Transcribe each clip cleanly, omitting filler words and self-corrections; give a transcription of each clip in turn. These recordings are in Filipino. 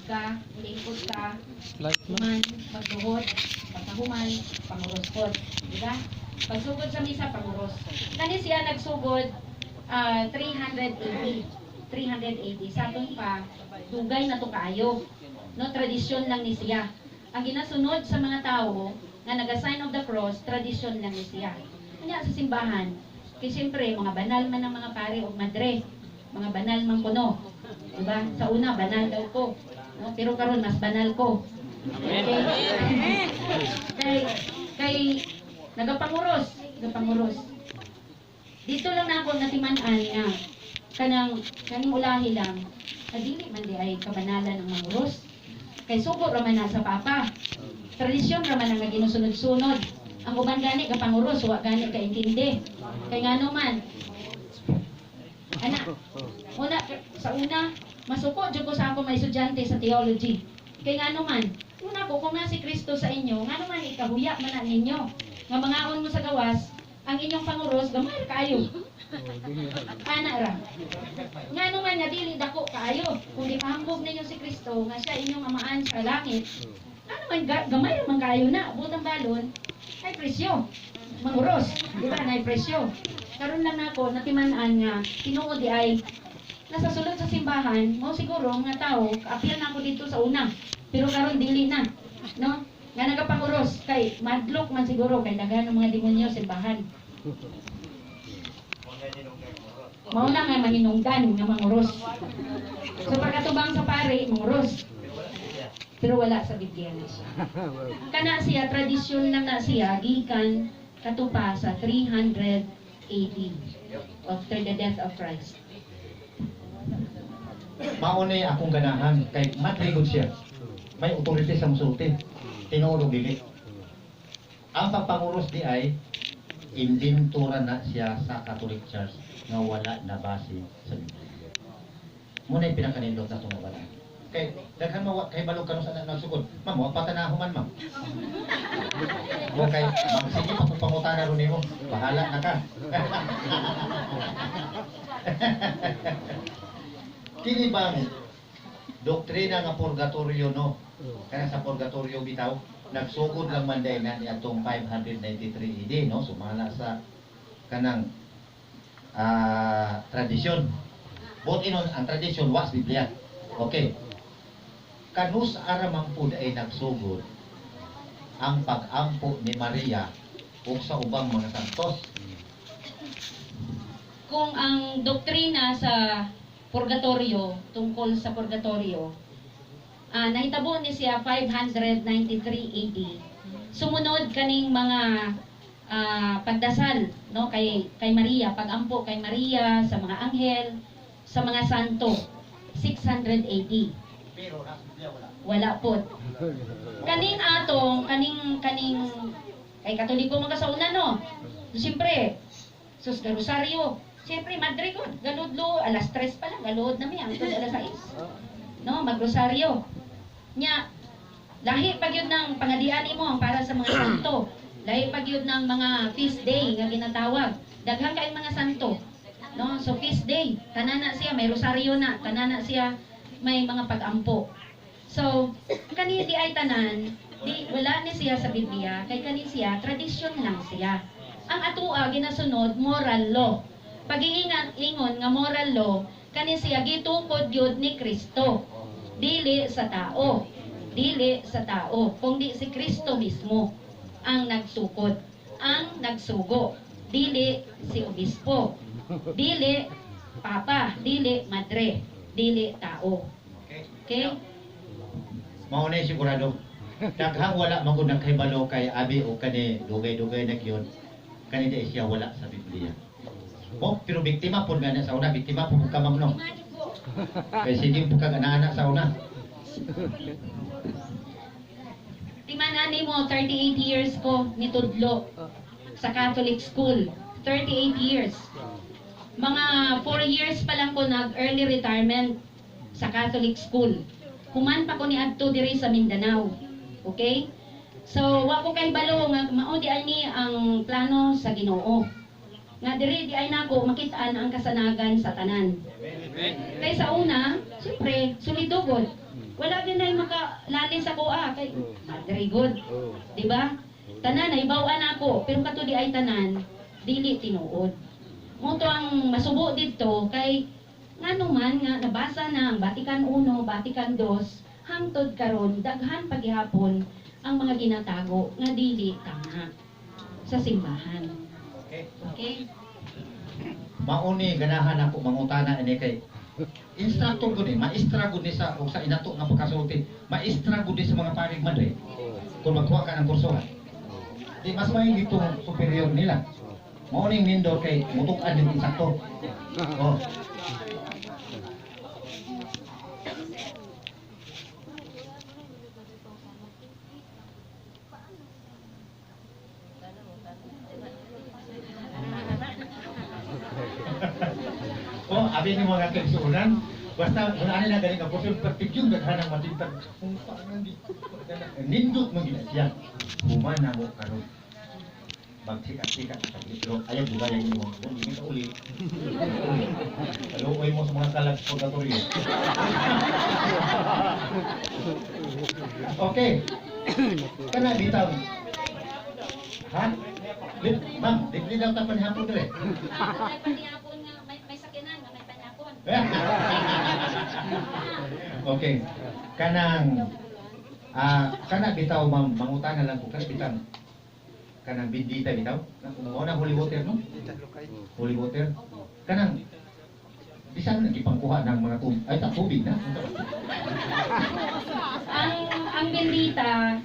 ka, liikot ka, human, magduhod, pagkahuman, panguruskot. Diba? Pagsugod sa misa, panguros. Kani siya nagsugod 380. 380. Sa atong pa, dugay na to kaayo. No, tradisyon lang ni siya. Ang ginasunod sa mga tao nga naga-sign of the cross, tradisyon lang ni siya. Kanya sa simbahan, kaya siyempre, mga banal man ang mga pare o madre, mga banal man kuno. Diba? Sa una, banal daw ko. No? Pero karon mas banal ko. Okay? kay nagapanguros. Dito lang na ako natiman-an nga kanang ulahi lang. Dili man di ay kabanalan ng manguros. Kay sugo raman na sa papa. Tradisyon raman ang ginusunod-sunod. Ang uban gani ka panguros, wa gani ka intindi. Kay ngano man. Ana. Sa una, masuko jud ko sa ako may estudyante sa theology. Kay ngano man, una ko kung na si Kristo sa inyo, ngano man ikahuya man na ninyo. Nga mangaon mo sa gawas, ang inyong panguros gamay kayo. Ana ra. Ngano man nga dili dako kaayo. Kung ipahambog ninyo si Kristo nga siya inyong amaan sa langit, ano man gamay man kayo na butang balon ay presyo. Manguros, di ba? Nay presyo. Karon lang nako natiman-an nga tinuod di ay nasa sulod sa simbahan, mo siguro nga tao, apil na ako dito sa una. Pero karon dili na, no? Nga nagapanguros kay madlok man siguro kay daghan ng mga demonyo sa simbahan. Mao na nga mahinungdan nga manguros. So pagkatubang sa pare, manguros. Pero wala sa Biblia na siya. Kana siya, tradisyon lang na siya, gikan katupa sa 300 AD after the death of Christ. Maunay akong ganahan kay matrigod siya. May authority sa musulti. Tinuod dili. Ang pagpanguros di ay imbintura na siya sa Catholic Church nga wala na base sa Biblia. Muna yung pinakanindot na itong wala. Kay daghan mo kay balog kanu sa nagsugod. Ma'am, wa patanahuman ma'am. Wa kay ma'am sige pagpangutana ron nimo. Bahala na ka. Kini bang doktrina nga purgatorio no? Kaya sa purgatorio bitaw nagsugod lang man day nga niadtong 593 AD no, sumala sa kanang tradisyon. But inon ang tradisyon was Biblia. Okay. Kanus aramang pud ay nagsugod ang pag-ampo ni Maria ug sa ubang mga santos. Kung ang doktrina sa purgatorio, tungkol sa purgatorio, nahitabo ni siya 593 AD. Sumunod kaning mga pagdasal no kay Maria, pag-ampo kay Maria sa mga anghel, sa mga santo, 600 AD. Pero wala po. Kaning kaning kay Katoliko mga kasauna no. Siyempre, sus Rosaryo. Siyempre, madre ko, galudlo, alas 3 pa lang, galud na miya, ito alas 6. No, magrosaryo. Nya, lahi pag yun ng pangadian mo ang para sa mga santo. Lahi pag yun ng mga feast day nga ginatawag. Daghang kay mga santo. No, so feast day, kanana siya, may rosaryo na, kanana siya, may mga pag-ampo. So, kani di ay tanan, wala ni siya sa Biblia, kay kani siya, tradisyon lang siya. Ang atua, ginasunod, moral law. Pag-iingon nga moral law, kani siya gitukod yun ni Kristo. Dili sa tao. Dili sa tao. Kung di si Kristo mismo ang nagtukod, ang nagsugo. Dili si obispo. Dili papa. Dili madre. Dili tao. Okay? maunay sigurado. Daghang wala magud nagkahibalo kay abi o kani dugay-dugay na kyon. Kani di siya wala sa Biblia. Oh, pero biktima po nga na sa una, biktima po ka ma'am no. Kaya sige po ka anak sa una. Timanani mo, 38 years ko nitudlo sa Catholic school. 38 years. Mga 4 years pa lang ko nag-early retirement sa Catholic school. Human pa ko ni adto diri sa Mindanao. Okay? So, wa ko kay balo nga mao di ani ang plano sa Ginoo. Nga diri di ay nako makitaan ang kasanagan sa tanan. Kay sa una, siyempre, solidugod. wala din na makalali sa kuha kay very good. Di ba? Tanan ay bawaan ako, pero kato di ay tanan dili tinuod. Mo to ang masubo didto kay ngano man nga nabasa na ang Vatican I, Vatican II hangtod karon daghan paghihapon ang mga ginatago nga dili tama sa simbahan. Okay. Okay? Mauni ganahan ako mangutana ini kay instructor ko ni, maestra gud ni sa og sa inato nga pagkasulti, maestra gud ni sa mga parig man kung magkuha ka ng kurso. Di mas may itong superior nila. Mauning nindor kay mutukan din insakto. Oh. Oh, abi ni mga kaigsuonan, basta wala na galing ako sa partikyong daghanang matintag. Kung paano di nindot mo gina siya. Humana mo karon. Magsikat-sikat sa litro. Ayaw bugayan ni mo. Hindi ka uli. Kaluoy mo sa mga kalag purgatorio. Okay. Kana bitaw. Ha? Ma'am, di daw tapan hapon dire. May panihapon nga, may sakinan nga, may panihapon. Okay. Kana bitaw ma'am, mangutana lang ko kana bitang kanang bindita bitaw. Mo na holy water no? Holy water. Kanang bisan nagipangkuha ng mga tubig. Ay tubig na. Ang bendita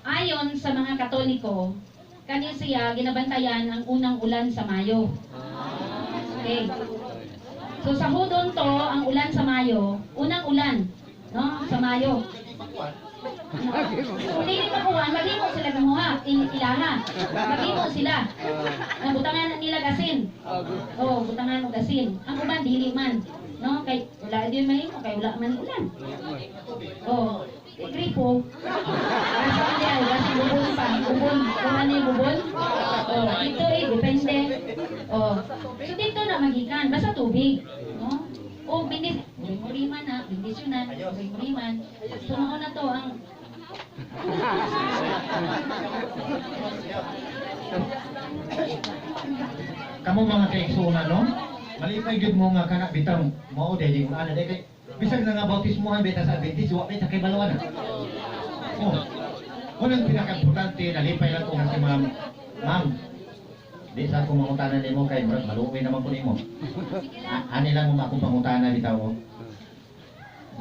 ayon sa mga Katoliko, kani siya ginabantayan ang unang ulan sa Mayo. Okay. So sa hudon to, ang ulan sa Mayo, unang ulan, no? Sa Mayo. Kung hindi makuha, maghimo sila gamuha, ilaha. Maghimo sila. Butangan nila gasin. Oh, butangan og gasin. Ang uban dili man, no? Kay wala di mahimo, kay wala man ulan. Oh, gripo. Kasi hindi ay gasin bubon pa, bubon. Kung ano yung bubon? Oh, ito depende. Oh, so dito na magikan, basta tubig, no? O bindis, na, bindisyonan, muriman. So na to ang Kamu mga kaigsuonan no? Malipay gyud mo nga kana bitang mao dili mo ana kay bisag na nga bautismohan beta sa Adventist wa beta kay balawan. Oh. Unang pinaka-importante nalipay lang ko nga si ma'am. Ma'am, di sa akong mangutana nimo kay murag maluoy naman ko nimo. Ani lang mo akong pangutana bitaw.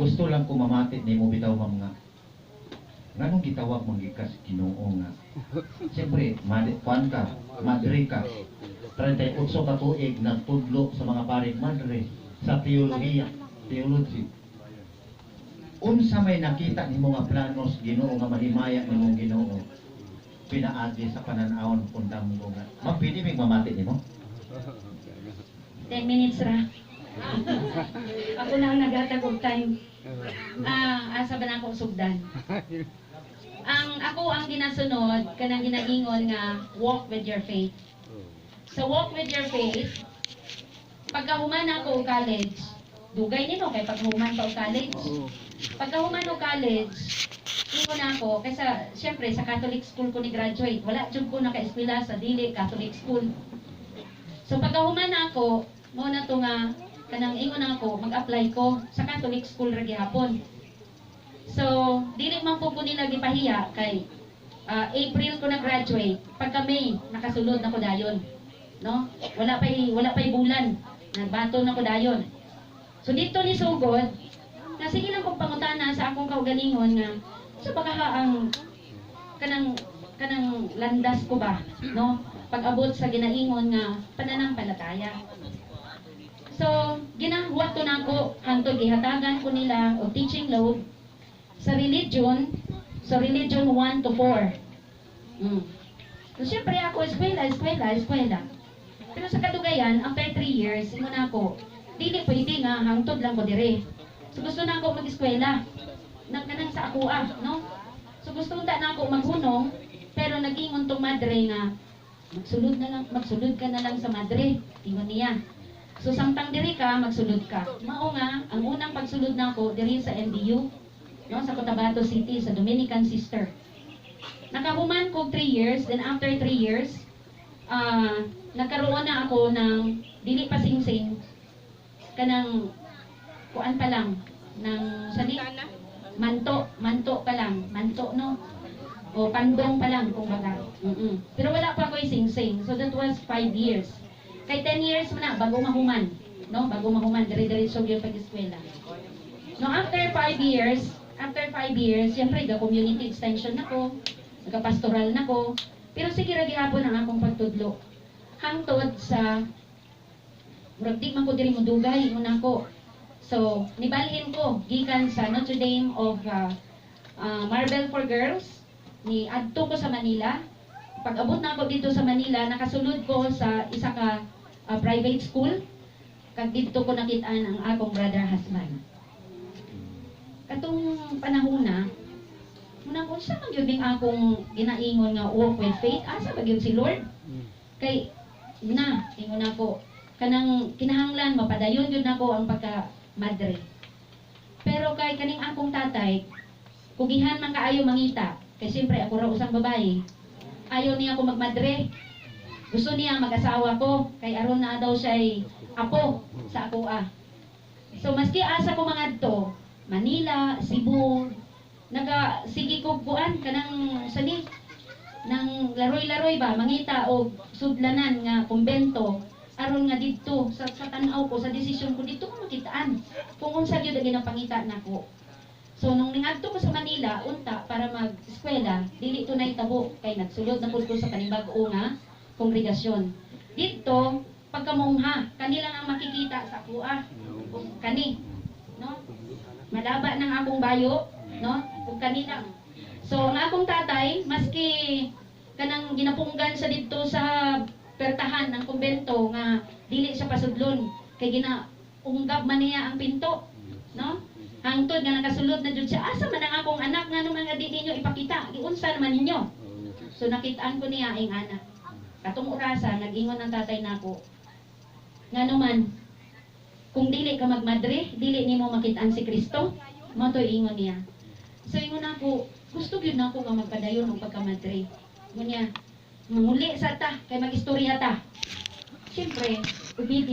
Gusto lang ko mamatit nimo bitaw ma'am nga. Nganong gitawag mong gikas Ginoo nga? Siyempre, kuan ka, madre ka. 38 ka tuig nagtudlo sa mga paring madre sa teology. Unsa may nakita nimo nga planos Ginoo nga mahimaya nimo Ginoo? Pinaagi sa pananawon pundam mo nga. Mapili mig mamati nimo? 10 minutes ra. Ako na ang nagatag og time. Asa ba na akong sugdan? Ako ang ginasunod, kanang ginagingon nga walk with your faith. Sa walk with your faith, pagkahuman ako og college, dugay nino kay pagkahuman pa og college. Pagkahuman og college, ingon ako kaysa syempre sa Catholic school ko ni graduate, wala jud ko naka-eskwela sa dili Catholic school. So pagkahuman ako, mo na to nga kanang ingon ako mag-apply ko sa Catholic school ra gihapon. So, dili man po nila gipahiya kay April ko na-graduate, pagka May nakasulod na ko dayon, no? Wala pa'y bulan, nagbato na ko dayon. So dito ni sugod, na sige lang kong pangutana sa akong kaugalingon nga sa ang kanang landas ko ba, no? Pag-abot sa ginaingon nga pananampalataya. So, ginahuwat ko na ako, hangtod gihatagan ko nila o teaching load sa religion 1 to 4. So, syempre ako, eskwela. Pero sa kadugayan, after 3 years, ingon ako, dili pwede nga, hangtod lang ko dire. So, gusto na ako mag-eskwela. Nagkanang sa ako no? So, gusto na ako maghunong, pero nag-ingon tong madre nga, magsulod ka na lang sa madre. Ingon niya. So samtang diri ka magsulod ka. Mao nga ang unang pagsulod nako diri sa NDU, no, sa Cotabato City sa Dominican Sister. Nakahuman ko 3 years, then after 3 years, nagkaroon na ako ng dili pa sing-sing kanang kuan pa lang ng sali manto pa lang, manto no, o pandong pa lang kumbaga. Pero wala pa ako sing-sing, so that was 5 years. Kay 10 years man na bago mahuman, no, bago mahuman dire-diretso gyud pag-eskwela. No, after 5 years, siyempre ga-community extension nako, nagka-pastoral nako, pero sige ra gihapon ang akong pagtudlo. Hangtod sa murag di man ko diri modugay ingon ako. So, nibalhin ko gikan sa Notre Dame of Marble for Girls, ni adto ko sa Manila. Pag abot na ako dito sa Manila, nakasulod ko sa isa ka private school. Kag dito ko nakitaan ang akong brother husband. Katong panahon na, muna ko siya man gyud akong ginaingon nga walk with faith. Asa ba gyud si Lord? Kay ingon ako kanang kinahanglan mapadayon gyud nako ang pagka madre. Pero kay kaning akong tatay, kugihan man kaayo mangita. Kay siyempre ako ra usang babae. Ayaw niya ako magmadre. Gusto niya mag-asawa ko kay aron na daw siya apo sa ako ah. So maski asa ko mangadto, Manila, Cebu, sige ko kuan kanang sali nang laroy-laroy ba mangita og sudlanan nga kumbento aron nga didto sa tan-aw ko sa desisyon ko dito ko makitaan kung unsa gyud ang ginapangita nako. So nung ningadto ko sa Manila unta para mag-eskwela, dili to nahitabo kay nagsulod na pud ko sa panibag-o nga kongregasyon. Dito pagkamungha kanila ang makikita sa kuha kani no malaba ng akong bayo no ug kanila. So ang akong tatay maski kanang ginapunggan sa didto sa pertahan ng kumbento nga dili siya pasudlon kay ginaunggab man niya ang pinto no hangtod nga nakasulod na jud siya asa man ang akong anak nga nung mga di ninyo ipakita giunsa naman ninyo. So nakitaan ko niya ang anak katong orasa nag-ingon ang tatay nako nga naman kung dili ka magmadre dili nimo makitaan si Kristo mo to ingon niya. So ingon ako gusto gyud nako nga magpadayon og pagkamadre. Ingon niya manguli sa ta kay magistorya ta. Siyempre,